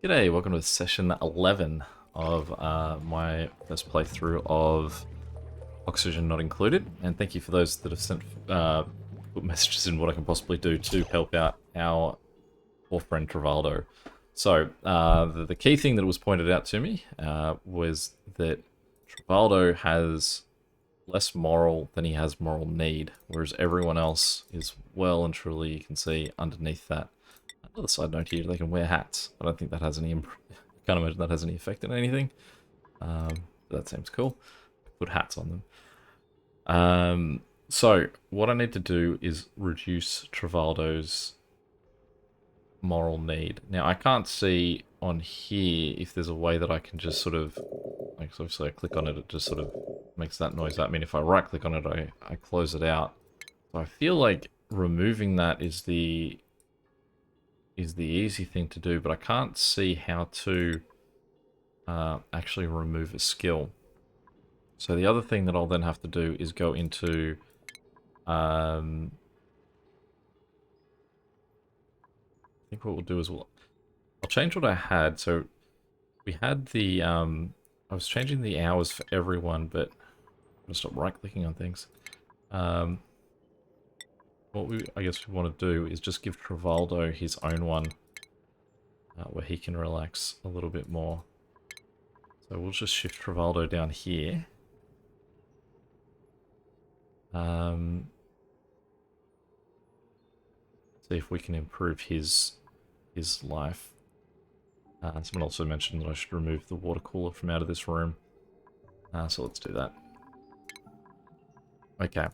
G'day, welcome to session 11 of my first playthrough of Oxygen Not Included, and thank you for those that have sent put messages in what I can possibly do to help out our poor friend Travaldo. So, the key thing that was pointed out to me was that Travaldo has less moral than he has moral need, whereas everyone else is well and truly, you can see underneath that. Another side note here, they can wear hats. I don't think that has any, can't imagine that has any effect on anything. That seems cool. Put hats on them. So what I need to do is reduce Travaldo's moral need. Now I can't see on here if there's a way that I can just sort of, like, so obviously I click on it, it just sort of makes that noise. I mean, if I right click on it, I close it out. So I feel like removing that is the easy thing to do, but I can't see how to actually remove a skill. So the other thing that I'll then have to do is go into I think what we'll do is I'll change what I had. So we had the I was changing the hours for everyone, but I'm gonna stop right clicking on things. What I guess we want to do is just give Travaldo his own one where he can relax a little bit more. So we'll just shift Travaldo down here. See if we can improve his life. Someone also mentioned that I should remove the water cooler from out of this room. So let's do that. Okay.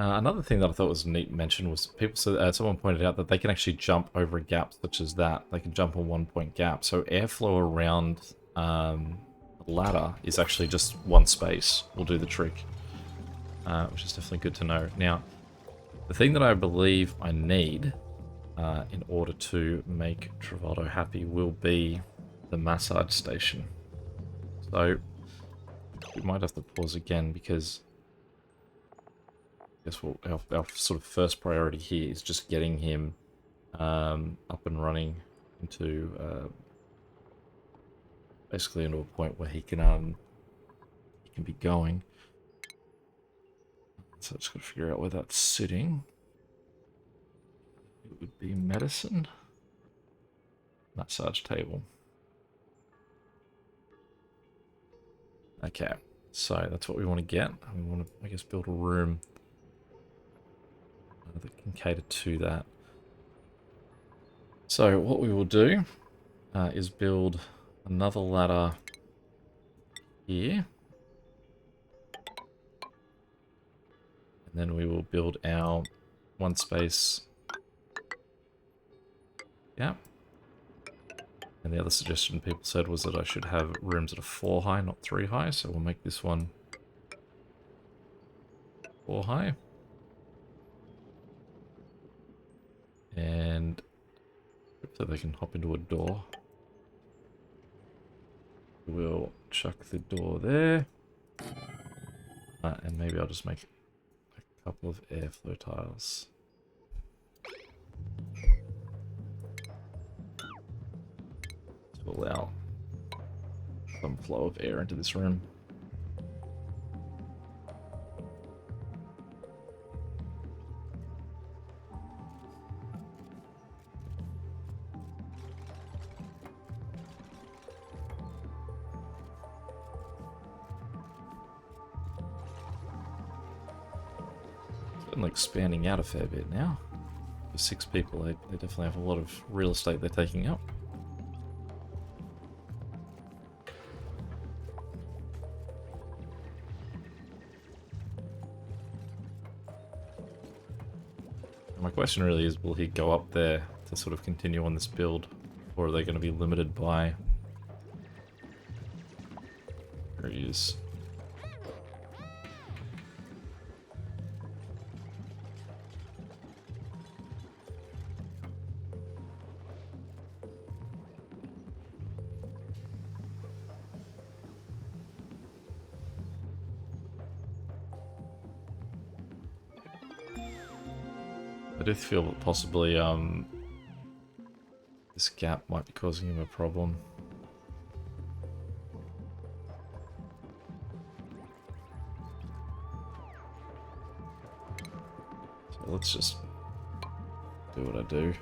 Another thing that I thought was a neat mention was someone pointed out that they can actually jump over a gap such as that. They can jump a 1-point gap. So airflow around the ladder is actually just one space. Will do the trick, which is definitely good to know. Now, the thing that I believe I need in order to make Travaldo happy will be the massage station. So we might have to pause again because I guess our sort of first priority here is just getting him up and running into basically into a point where he can be going. So I just got to figure out where that's sitting. It would be medicine, massage table. Okay, so that's what we want to get. We want to, I guess, build a room that can cater to that. So what we will do is build another ladder here. And then we will build our one space. Yeah. And the other suggestion people said was that I should have rooms that are 4 high, not 3 high. So we'll make this one 4 high. And so they can hop into a door. We'll chuck the door there. And maybe I'll just make a couple of airflow tiles. To allow some flow of air into this room. Like expanding out a fair bit now. For 6 people, they definitely have a lot of real estate they're taking up. My question really is, will he go up there to sort of continue on this build, or are they going to be limited by where he is? I do feel that possibly This gap might be causing him a problem. So let's just do what I do.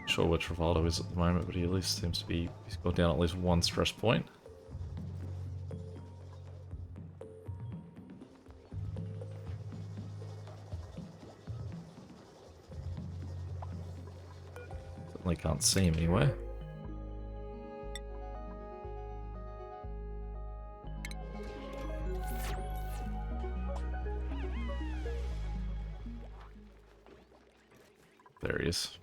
Sure where Travaldo is at the moment, but he at least seems to be, he's got down at least one stress point. Certainly can't see him anywhere. There he is.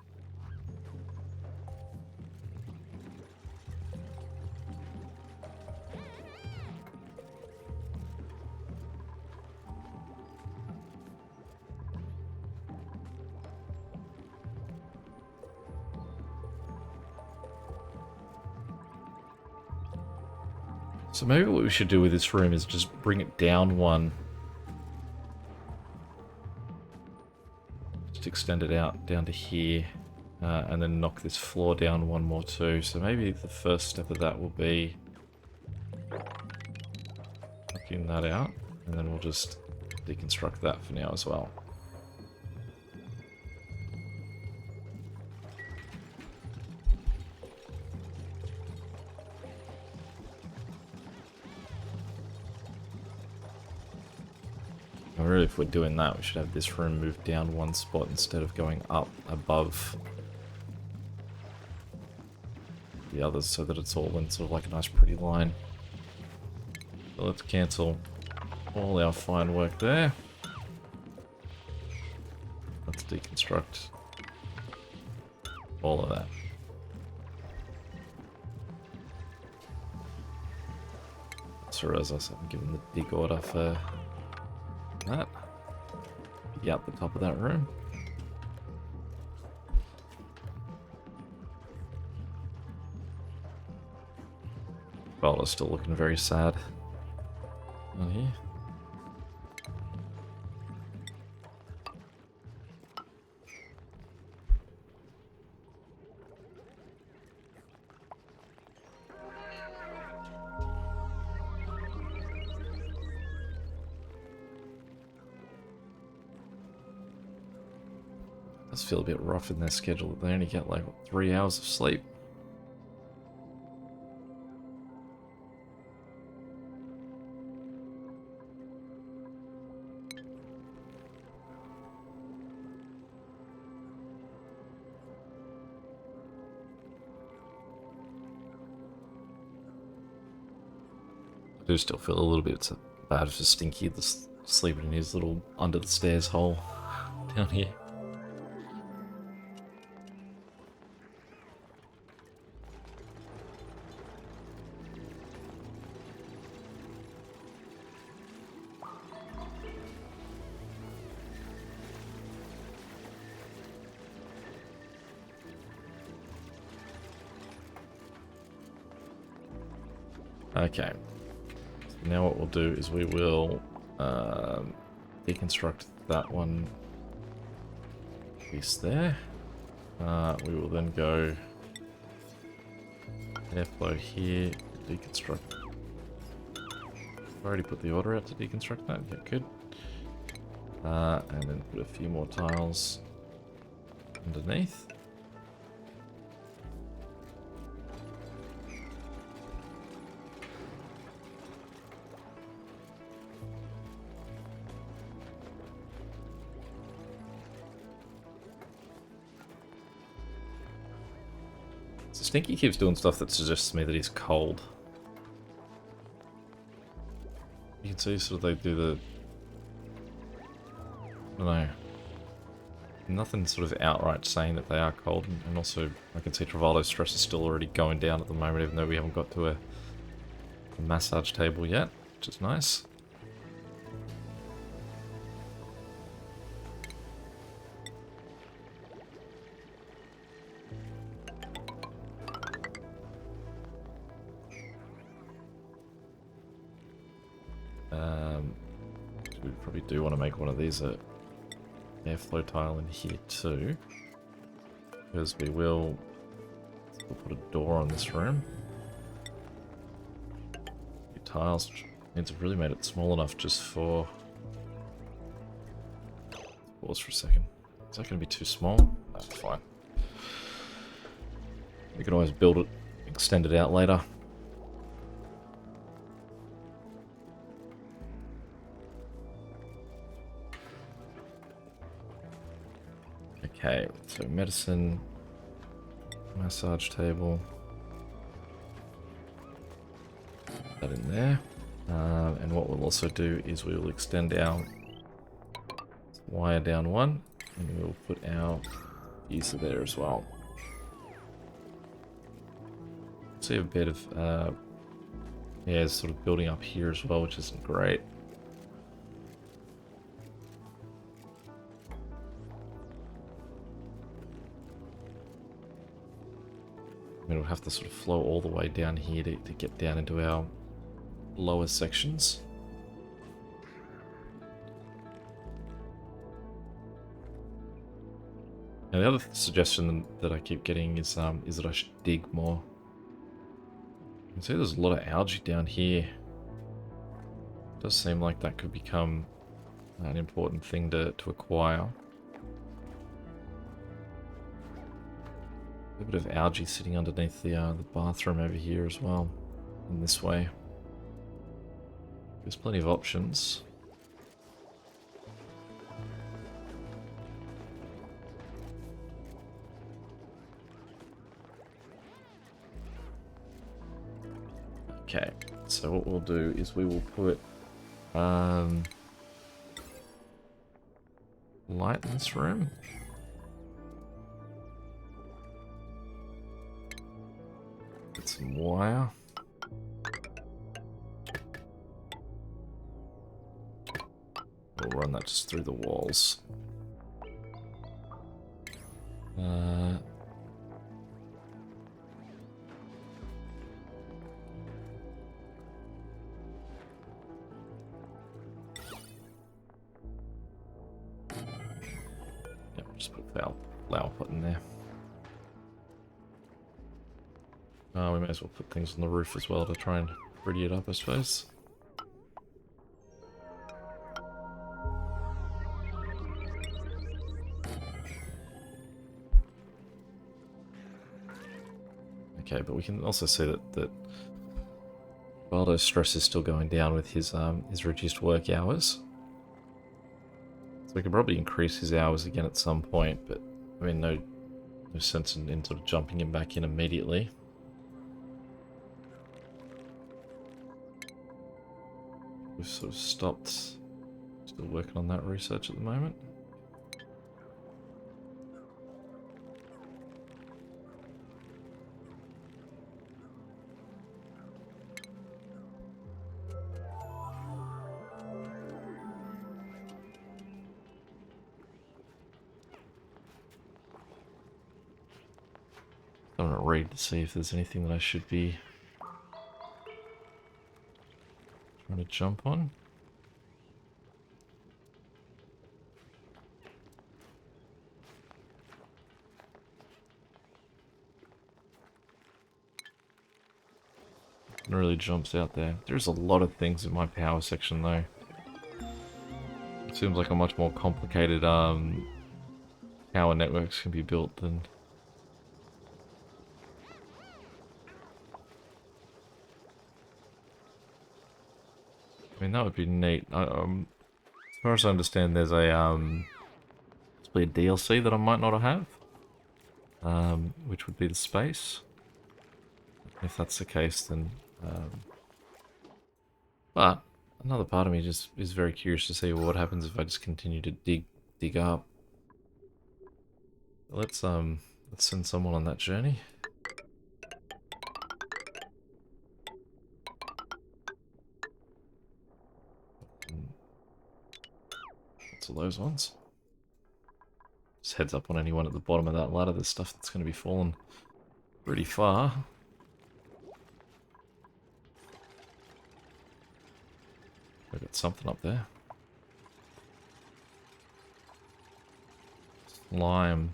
So maybe what we should do with this room is just bring it down one. Just extend it out down to here. And then knock this floor down one more too. So maybe the first step of that will be knocking that out. And then we'll just deconstruct that for now as well. Really, if we're doing that, we should have this room moved down one spot instead of going up above the others, so that it's all in sort of like a nice pretty line. So let's cancel all our fine work there. Let's deconstruct all of that. Sorry, as I said, I'm giving the big order for that. Be out the top of that room. Travaldo's still looking very sad. On here. Does feel a bit rough in their schedule that they only get like what, 3 hours of sleep. I do still feel a little bit bad for Stinky, sleeping in his little under the stairs hole down here. Okay, so now what we'll do is we will deconstruct that one piece there. We will then go airflow here, deconstruct. I've already put the order out to deconstruct that, yeah, good. And then put a few more tiles underneath. So Stinky keeps doing stuff that suggests to me that he's cold. You can see sort of they do the... I don't know. Nothing sort of outright saying that they are cold, and also I can see Travaldo's stress is still already going down at the moment, even though we haven't got to a massage table yet, which is nice. We probably do want to make one of these a airflow tile in here too. Because we'll put a door on this room. Tiles, which means I've really made it small enough just for... Pause for a second. Is that going to be too small? No, fine. We can always build it, extend it out later. Okay, so medicine, massage table. That in there. And what we'll also do is we will extend our wire down one, and we'll put our user there as well. See a bit of yeah, sort of building up here as well, which isn't great. I mean, we'll have to sort of flow all the way down here to get down into our lower sections. Now the other suggestion that I keep getting is that I should dig more. You can see there's a lot of algae down here. It does seem like that could become an important thing to acquire. A bit of algae sitting underneath the bathroom over here as well, in this way. There's plenty of options. Okay, so what we'll do is we will put light in this room. Get some wire. We'll run that just through the walls. Yep, just put the flower pot in there. We may as well put things on the roof as well to try and pretty it up, I suppose. Okay, but we can also see that Travaldo's stress is still going down with his reduced work hours. So we can probably increase his hours again at some point, but I mean no sense in sort of jumping him back in immediately. We've sort of stopped. Still working on that research at the moment. I'm gonna read to see if there's anything that I should be trying to jump on. It really jumps out there. There's a lot of things in my power section though. It seems like a much more complicated power networks can be built than... I mean, that would be neat. As far as I understand, there's a possibly a DLC that I might not have, which would be the space. If that's the case, then. But another part of me just is very curious to see what happens if I just continue to dig up. Let's send someone on that journey. All those ones. Just heads up on anyone at the bottom of that ladder. There's stuff that's going to be falling pretty far. I've got something up there. slime.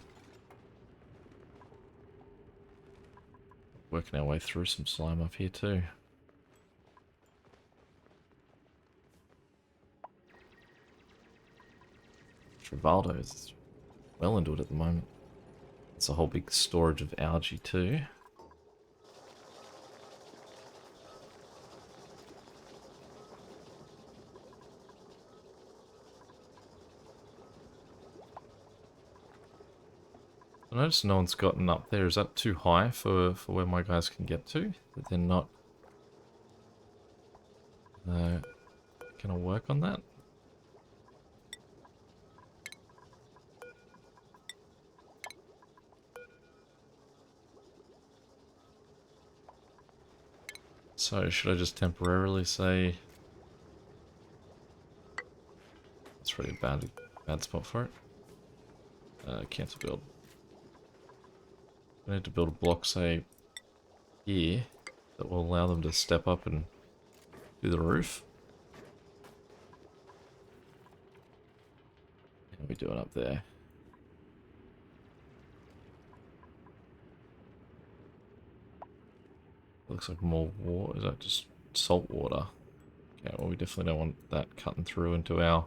Working our way through some slime up here too. Travaldo is well into it at the moment. It's a whole big storage of algae too. I noticed no one's gotten up there. Is that too high for where my guys can get to? That they're not gonna work on that? So should I just temporarily say it's really a bad spot for it? Cancel build. I need to build a block, say, here, that will allow them to step up and do the roof. What are we doing up there? Looks like more water. Is that just salt water? Okay, well we definitely don't want that cutting through into our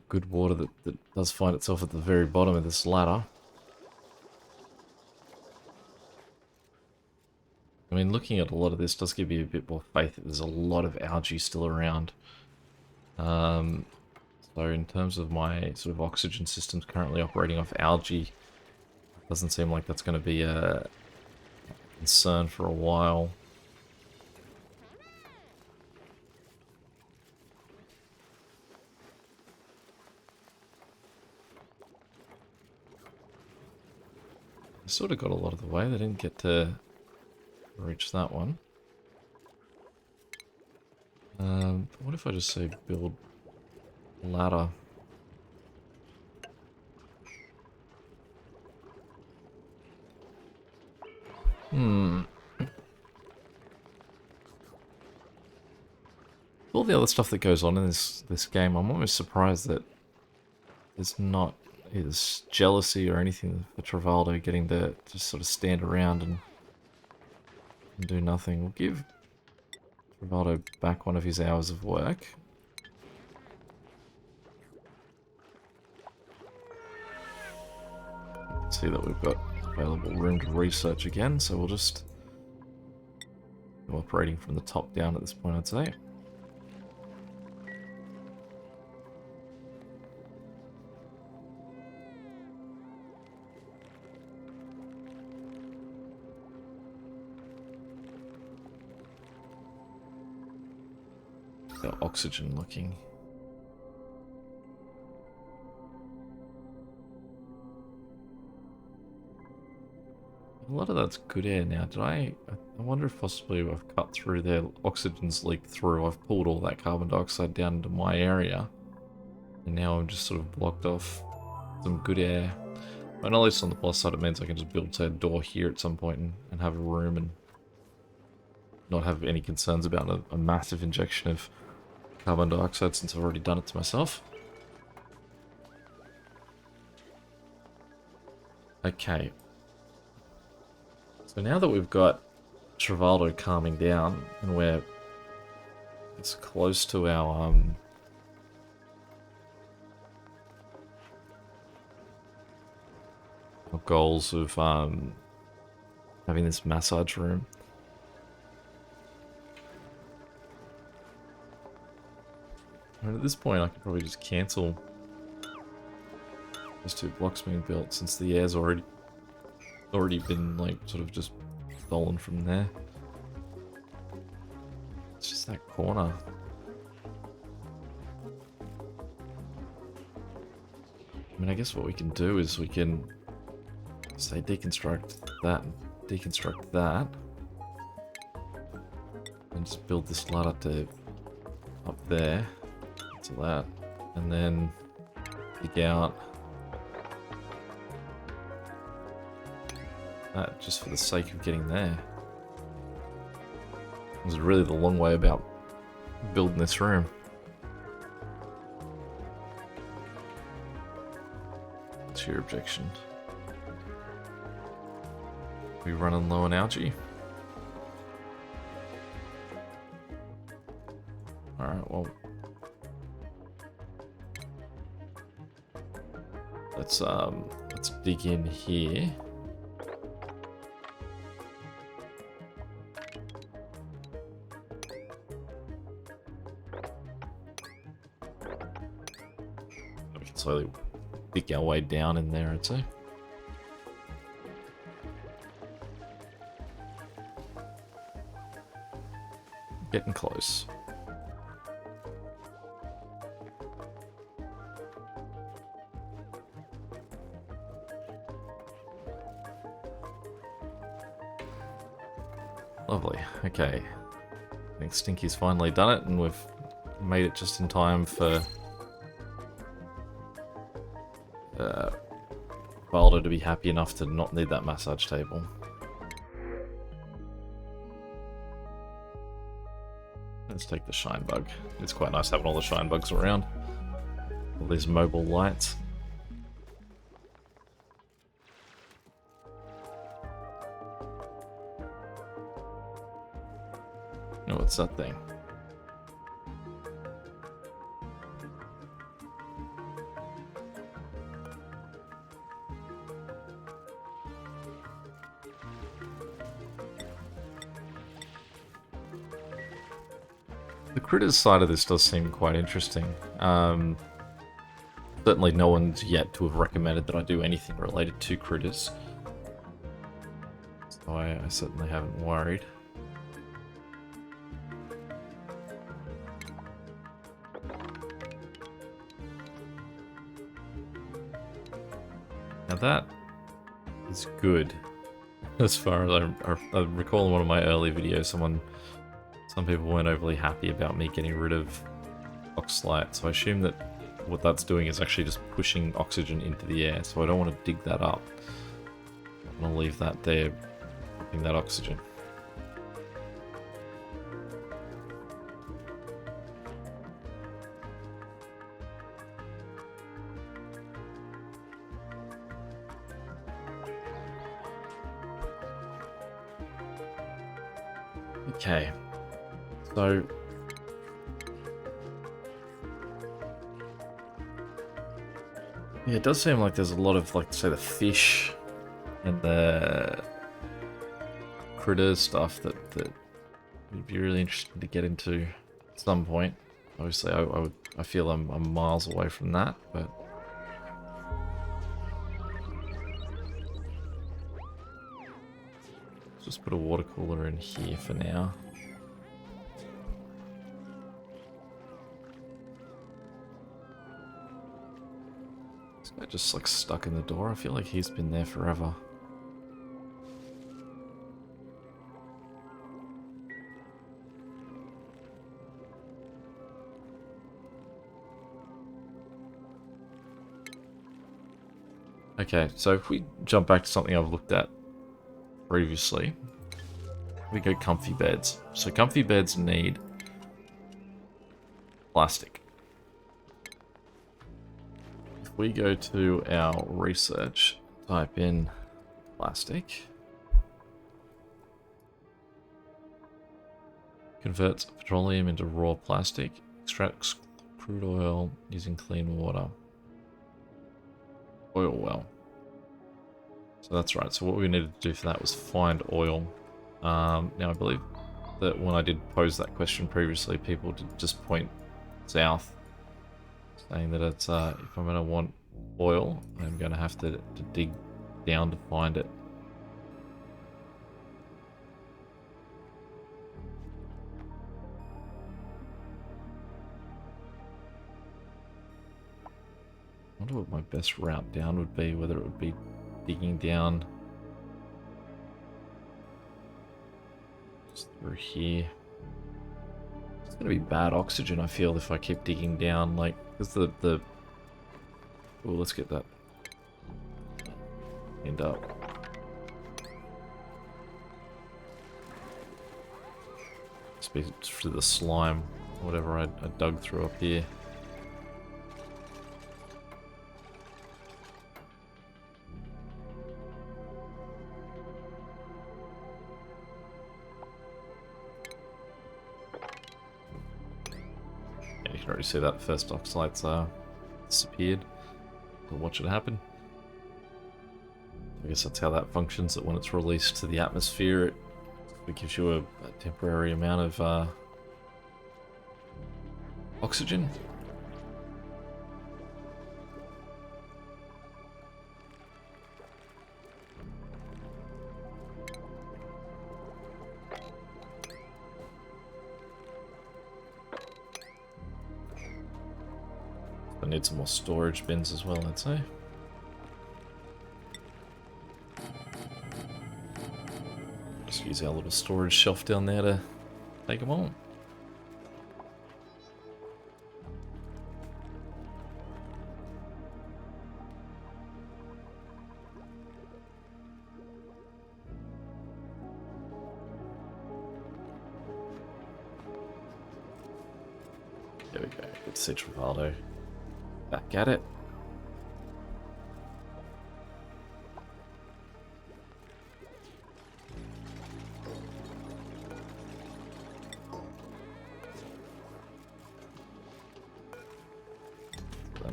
good water that does find itself at the very bottom of this ladder. I mean, looking at a lot of this does give you a bit more faith that there's a lot of algae still around. So in terms of my sort of oxygen systems currently operating off algae, doesn't seem like that's going to be a concern for a while. I sort of got a lot of the way. They didn't get to reach that one. What if I just say build ladder? All the other stuff that goes on in this game, I'm almost surprised that there's not either jealousy or anything for Travaldo getting to just sort of stand around and do nothing. We'll give Travaldo back one of his hours of work. See that we've got available room to research again, so we'll just go operating from the top down at this point, I'd say. Oxygen looking. A lot of that's good air now. I wonder if possibly I've cut through there. Oxygen's leaked through. I've pulled all that carbon dioxide down into my area. And now I'm just sort of blocked off some good air. And at least on the plus side it means I can just build, say, a door here at some point and have a room and not have any concerns about a massive injection of carbon dioxide since I've already done it to myself. Okay. So now that we've got Travaldo calming down and we're it's close to our goals of having this massage room. And at this point I could probably just cancel those 2 blocks being built since the air's already been like sort of just stolen from there. It's just that corner. I mean, I guess what we can do is we can say deconstruct that and deconstruct that and just build this ladder to up there to that, and then dig out that just for the sake of getting there. It was really the long way about building this room. to your objection. We running low on algae? Alright, well. Let's dig in here. We can slowly dig our way down in there, I'd say. Getting close. Lovely. Okay. I think Stinky's finally done it, and we've made it just in time for Travaldo to be happy enough to not need that massage table. Let's take the shine bug. It's quite nice having all the shine bugs around. All these mobile lights. Oh, what's that thing? The critters side of this does seem quite interesting. Certainly no one's yet to have recommended that I do anything related to critters. So I certainly haven't worried. Now that is good. As far as I recall in one of my early videos, some people weren't overly happy about me getting rid of Oxlight, so I assume that what that's doing is actually just pushing oxygen into the air, so I don't want to dig that up. I'm going to leave that there, pushing that oxygen. Okay, so yeah, it does seem like there's a lot of, like, say, the fish and the critter stuff that would be really interesting to get into at some point. Obviously, I feel I'm miles away from that, but let's just put a water cooler in here for now. This guy just, like, stuck in the door. I feel like he's been there forever. Okay, so if we jump back to something I've looked at previously, we go comfy beds. So comfy beds need plastic. If we go to our research, type in plastic, converts petroleum into raw plastic, extracts crude oil using clean water. Oil well. So that's right. So what we needed to do for that was find oil. Now I believe that when I did pose that question previously, people did just point south, saying that it's if I'm going to want oil, I'm going to have to dig down to find it. I wonder what my best route down would be, whether it would be digging down just through here. It's gonna be bad oxygen, I feel, if I keep digging down, like, because the oh, let's get that end up. Speak through the slime, whatever I dug through up here. can already see that first oxalites disappeared. We'll watch it happen. I guess that's how that functions, that when it's released to the atmosphere, it gives you a temporary amount of oxygen. I need some more storage bins as well, I'd say. Just use our little storage shelf down there to take them on. There we go. Good to see Travaldo. Back at it.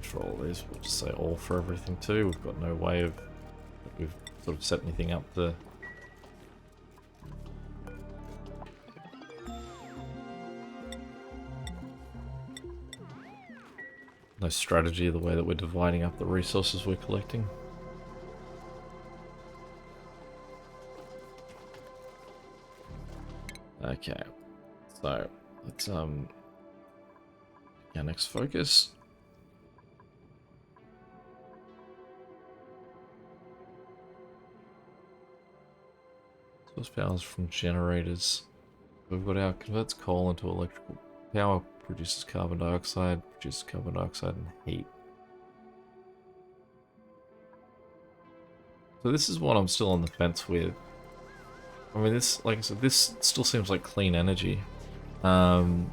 For all these, we'll just say all for everything too. We've got no way of, we've sort of set anything up to no strategy of the way that we're dividing up the resources we're collecting. Okay, so let's our next focus. Source powers from generators. We've got our converts coal into electrical power, produces carbon dioxide and heat. So this is what I'm still on the fence with. I mean, this, like I said, this still seems like clean energy. I mean,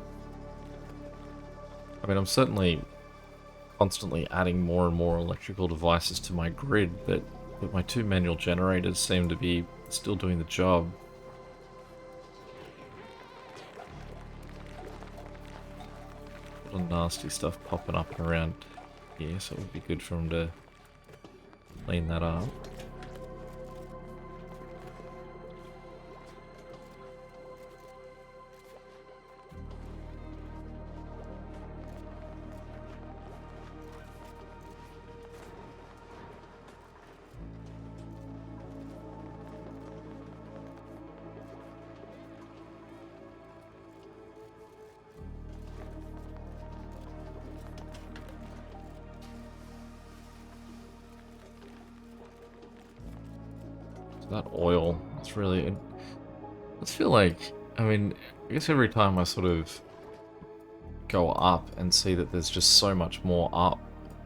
I'm certainly constantly adding more and more electrical devices to my grid, but my two manual generators seem to be still doing the job. A lot of nasty stuff popping up and around here, so it would be good for them to clean that up. That oil, it's really, I just feel like, I mean, I guess every time I sort of go up and see that there's just so much more up,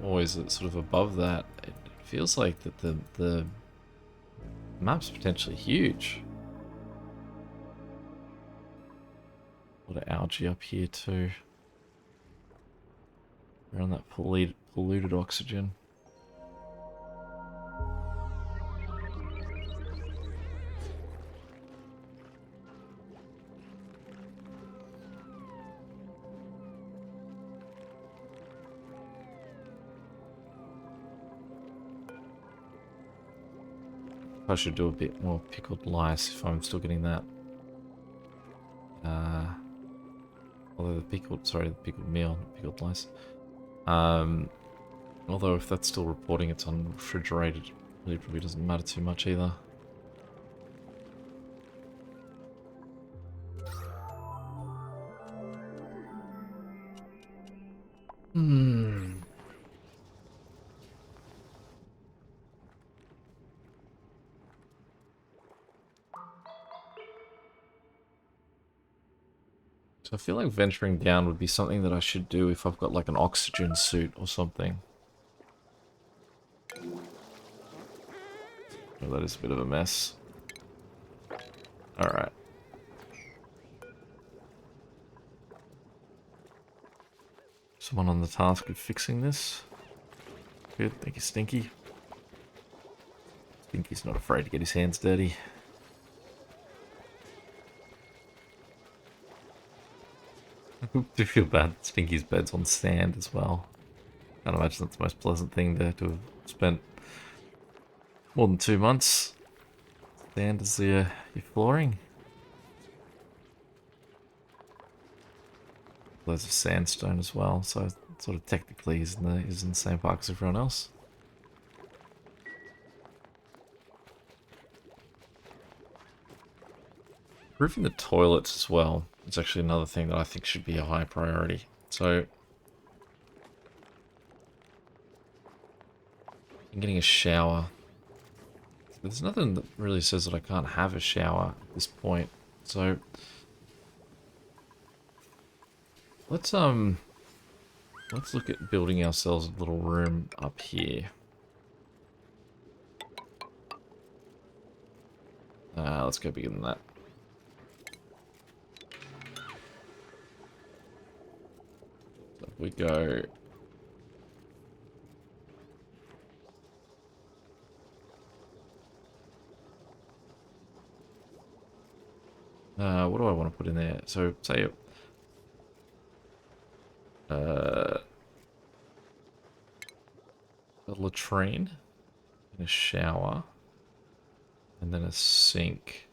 always sort of above that, it feels like that the map's potentially huge. A lot of algae up here too, around that polluted oxygen. I should do a bit more pickled lice if I'm still getting that. Although the pickled meal, not pickled lice. Although if that's still reporting it's unrefrigerated, it probably doesn't matter too much either. So I feel like venturing down would be something that I should do if I've got like an oxygen suit or something. Oh, that is a bit of a mess. Alright. Someone on the task of fixing this. Good, thank you, Stinky. Stinky's not afraid to get his hands dirty. I do feel bad. Stinky's bed's on sand as well. Can't imagine that's the most pleasant thing to have spent more than 2 months. Sand is your flooring. Loads of sandstone as well, so sort of technically he's in the same park as everyone else. Roofing the toilets as well is actually another thing that I think should be a high priority. So, I'm getting a shower. There's nothing that really says that I can't have a shower at this point. So, let's look at building ourselves a little room up here. Let's go bigger than that. So if we go... what do I want to put in there? So, say... a latrine, and a shower, and then a sink.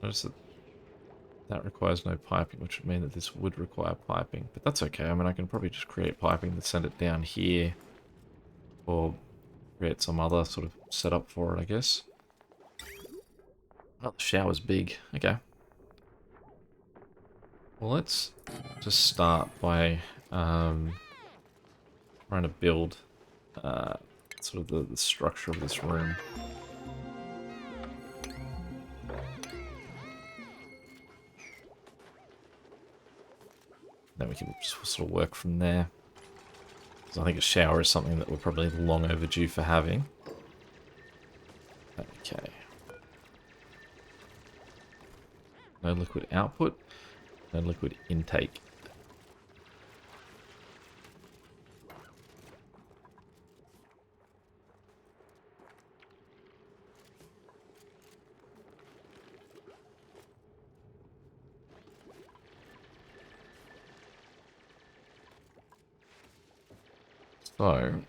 Notice that requires no piping, which would mean that this would require piping, but that's okay. I mean, I can probably just create piping to send it down here, or create some other sort of setup for it, I guess. Oh, the shower's big. Okay. Well, let's just start by trying to build sort of the structure of this room. Then we can just sort of work from there. So I think a shower is something that we're probably long overdue for having. Okay. No liquid output, no liquid intake. So,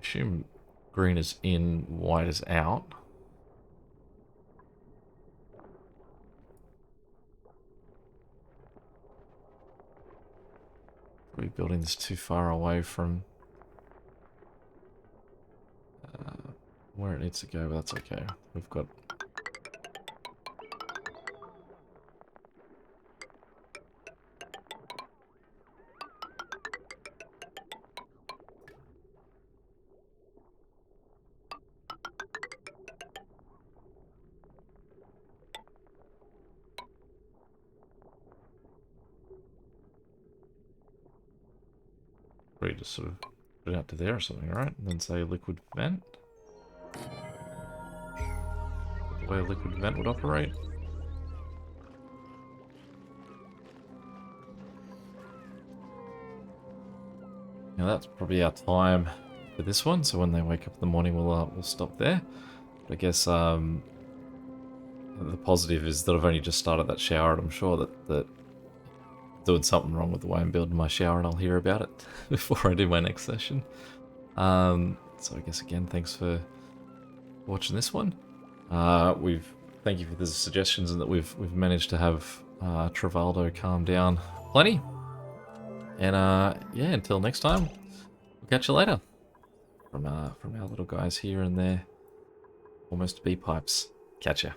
assume green is in, white is out. Are we building this too far away from where it needs to go? But that's okay. We've got... Probably just sort of put it out to there or something, right? And then say liquid vent. The way a liquid vent would operate. Now that's probably our time for this one. So when they wake up in the morning, we'll stop there. But I guess the positive is that I've only just started that shower, and I'm sure that doing something wrong with the way I'm building my shower, and I'll hear about it before I do my next session. So I guess again, thanks for watching this one. Thank you for the suggestions, and that we've managed to have Travaldo calm down plenty. And yeah, until next time, we'll catch you later from our little guys here and their almost bee pipes. Catch ya.